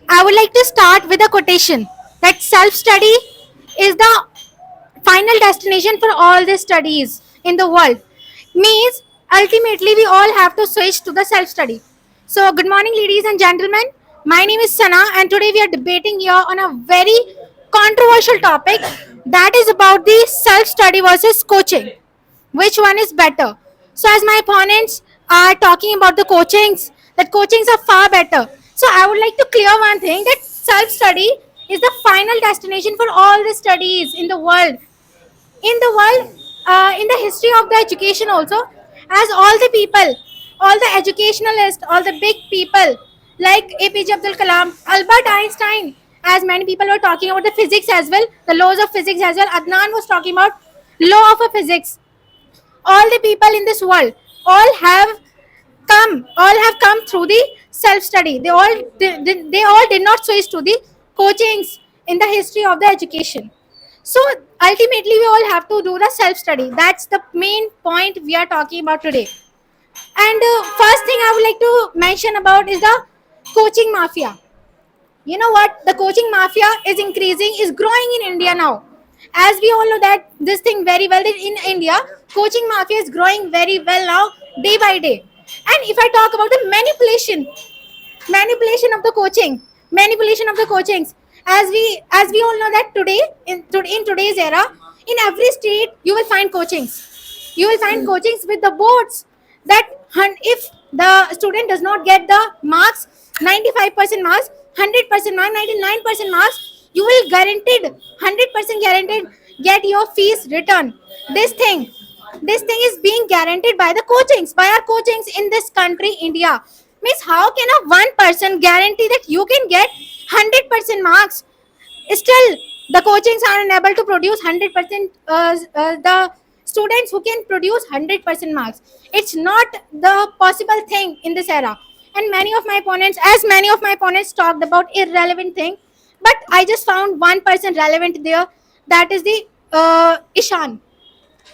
I would like to start with a quotation that self study is the final destination for all the studies in the world. Means ultimately we all have to switch to the self study. So, good morning, ladies and gentlemen. My name is Sana, and today we are debating here on a very controversial topic that is about the self study versus coaching. Which one is better? So, as my opponents are talking about the coachings, that coachings are far better. So, I would like to clear one thing that self study is the final destination for all the studies in the world. In the history of the education also, as all the people, all the educationalists, all the big people like APJ Abdul Kalam, Albert Einstein, as many people were talking about the physics as well, the laws of physics as well. Adnan was talking about law of a physics. All the people in this world, all have come through the self study. They all did not switch to the coachings in the history of the education. So ultimately, we all have to do the self study. That's the main point we are talking about today. And first thing I would like to mention about is the coaching mafia. You know what? The coaching mafia is increasing, is growing in India now. As we all know that this thing very well that in India, coaching mafia is growing very well now, day by day. And if I talk about the manipulation of the coaching, manipulation of the coachings, as we all know that today in today's era, in every street you will find coachings. You will find coachings with the boards that if the student does not get the marks, 95% marks, 100% marks, 99% marks, you will guaranteed 100% guaranteed get your fees returned. This thing is being guaranteed by the coachings, by our coachings in this country, India. Means how can a one person guarantee that you can get 100% marks? Still, the coachings are unable to produce 100% the students who can produce 100% marks. It's not the possible thing in this era. And many of my opponents talked about irrelevant thing, but I just found one person relevant there. That is the Ishan,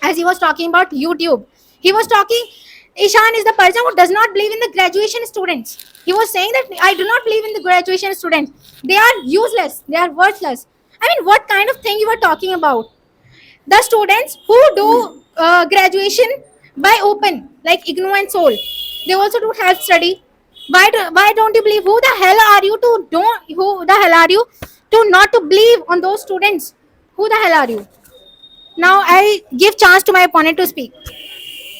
as he was talking about YouTube. He was talking, Ishan is the person who does not believe in the graduation students. He was saying that I do not believe in the graduation students. They are useless, they are worthless. I mean, what kind of thing you are talking about? The students who do graduation by open, like IGNOU and Soul, they also do self study. Why don't you believe? Who the hell are you to not to believe on those students? Who the hell are you? Now I give chance to my opponent to speak.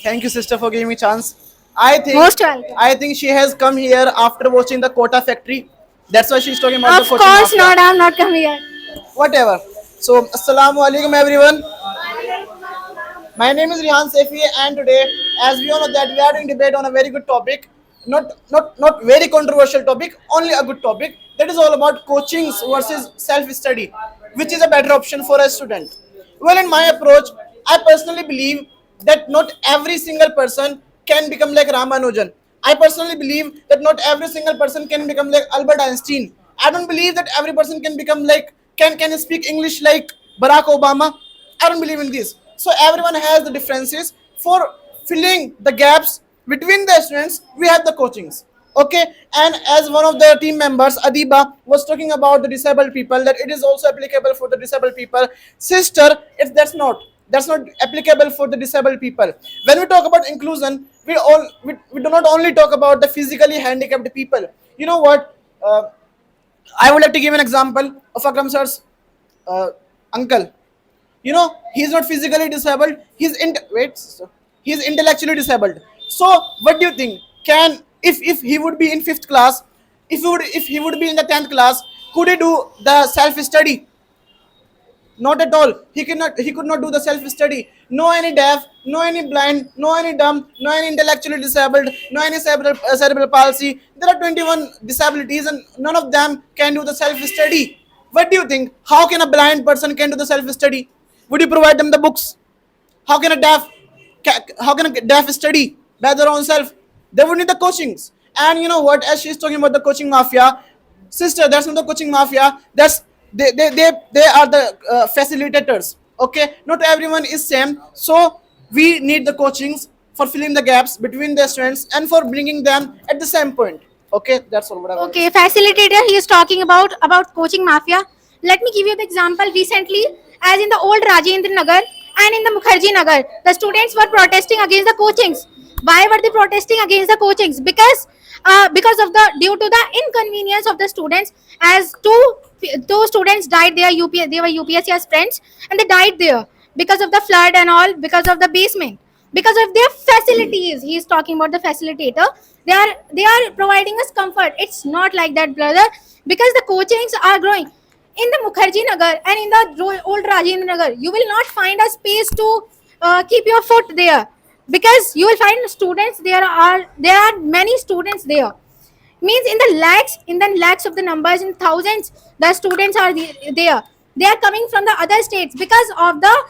Thank you, sister, for giving me chance. I think Most welcome. I think she has come here after watching the Kota Factory. That's why she's talking about the Of coaching course mafia. not. I'm not coming here. Whatever. So, assalamu alaikum, everyone. My name is Rihan Sefi, and today, as we all know, that we are doing debate on a very good topic, not very controversial topic, only a good topic. That is all about coachings versus self-study, which is a better option for a student. Well, in my approach, I personally believe that not every single person can become like Ramanujan. I personally believe that not every single person can become like Albert Einstein. I don't believe that every person can become like can speak English like Barack Obama. I don't believe in this. So everyone has the differences. For filling the gaps between the students, we have the coachings. Okay, and as one of the team members, Adiba, was talking about the disabled people, that it is also applicable for the disabled people. Sister, if that's not applicable for the disabled people. When we talk about inclusion, we do not only talk about the physically handicapped people. You know what? I would like to give an example of Akram sir's uncle. You know, he's not physically disabled. He's intellectually disabled. So what do you think? Can if he would be in fifth class, if he would be in the 10th class, could he do the self study? Not at all. He could not do the self study. No any deaf, no any blind, no any dumb, no any intellectually disabled, no any cerebral palsy. There are 21 disabilities, and none of them can do the self study. What do you think? How can a blind person can do the self study? Would you provide them the books? How can a deaf study by their own self? They would need the coachings. And you know what? As she's talking about the coaching mafia, sister, that's not the coaching mafia. That's they are the facilitators. Okay, not everyone is same. So we need the coachings for filling the gaps between the students and for bringing them at the same point. Okay, that's all. Whatever. Okay, facilitator he is talking about coaching mafia. Let me give you the example. Recently, as in the old Rajendra Nagar and in the Mukherjee Nagar, the students were protesting against the coachings. Why were they protesting against the coachings? Because of the due to the inconvenience of the students, as two students died there. They were UPSC aspirants and they died there because of the flood and all, because of the basement, because of their facilities. He is talking about the facilitator. They are providing us comfort. It's not like that, brother, because the coachings are growing in the Mukherjee Nagar and in the old Rajendra Nagar. You will not find a space to keep your foot there, because you will find students. There are many students there, means in the lakhs of the numbers, in thousands the students are there. They are coming from the other states because of the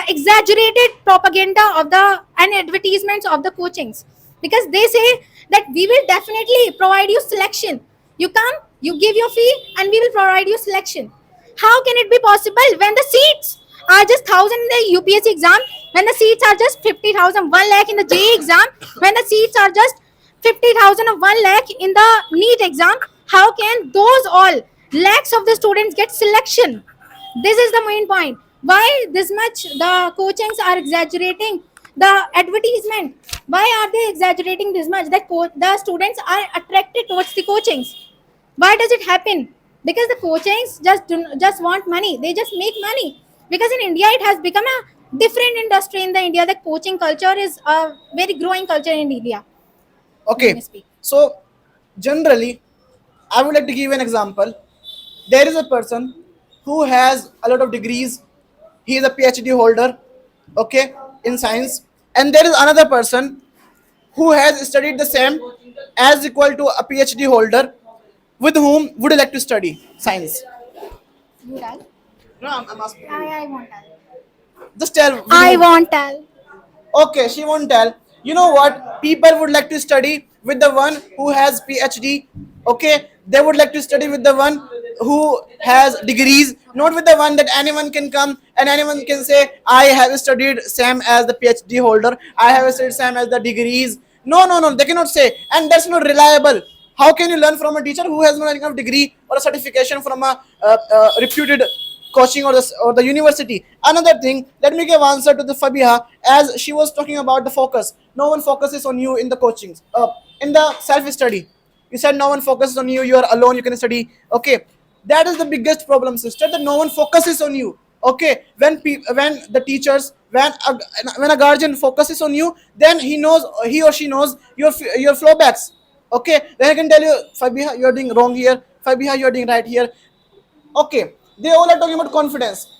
exaggerated propaganda of the and advertisements of the coachings, because they say that we will definitely provide you selection. You come, you give your fee, and we will provide you selection. How can it be possible when the seats are just 1,000 in the UPSC exam, when the seats are just 50,000, 1 lakh in the JE exam, when the seats are just 50,000 or 1 lakh in the NEET exam? How can those all lakhs of the students get selection? This is the main point. Why this much the coachings are exaggerating the advertisement? Why are they exaggerating this much that the students are attracted towards the coachings? Why does it happen? Because the coachings just want money. They just make money. Because in India it has become a different industry in the India. The coaching culture is a very growing culture in India. Let me Okay, speak. so generally, I would like to give an example. There is a person who has a lot of degrees. He is a PhD holder, okay, in science. And there is another person who has studied the same as equal to a PhD holder. With whom would you like to study science? You tell. No, I'm asking. I won't tell. Just tell. With I whom. won't tell. Okay, she won't tell. You know what? People would like to study with the one who has PhD. Okay, they would like to study with the one who has degrees, not with the one that anyone can come and anyone can say, I have studied same as the PhD holder, I have studied same as the degrees. No, no, no, they cannot say, and that's not reliable. How can you learn from a teacher who has no kind of degree or a certification from a reputed coaching or the university? Another thing, let me give answer to the Fabiha, as she was talking about the focus. No one focuses on you in the coachings, in the self study. You said no one focuses on you. You are alone. You can study. Okay, that is the biggest problem, sister. That no one focuses on you. Okay, when the teachers, when a guardian focuses on you, then he or she knows your flowbacks. Okay, then I can tell you, Fabiha, you are doing wrong here. Fabiha, you are doing right here. Okay, they all are talking about confidence.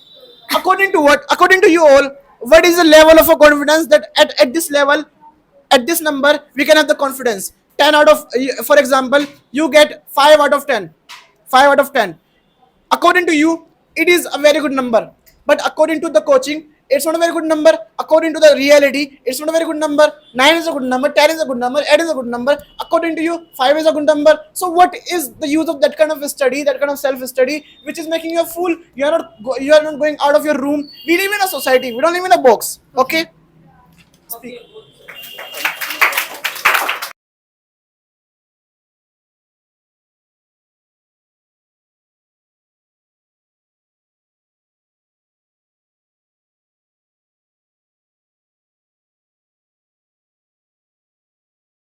According to what? According to you all, what is the level of a confidence that at this level, at this number, we can have the confidence? 10 out of, for example, you get 5 out of 10. 5 out of 10. According to you, it is a very good number. But according to the coaching, it's not a very good number. According to the reality, it's not a very good number. 9 is a good number, 10 is a good number, 8 is a good number. According to you, 5 is a good number. So what is the use of that kind of study, that kind of self-study, which is making you a fool? You are not going out of your room. We live in a society. We don't live in a box. Okay? Speak.